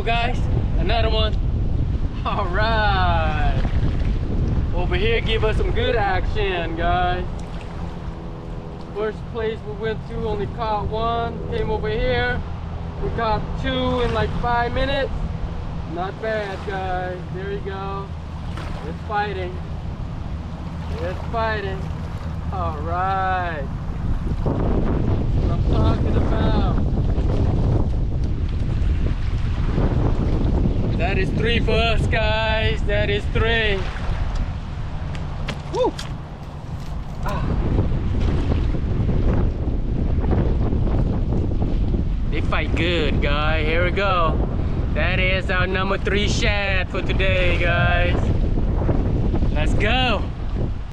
guys, another one. All right, over here give us some good action, guys. First place we went to only caught one. Came over here, we caught two in like 5 minutes. Not bad, guys. There you go. It's fighting. It's fighting. All right. That's what I'm talking about. That is 3 for us, guys. That is 3. Woo! Ah. They fight good, guys. Here we go. That is our number 3 shad for today, guys. Let's go.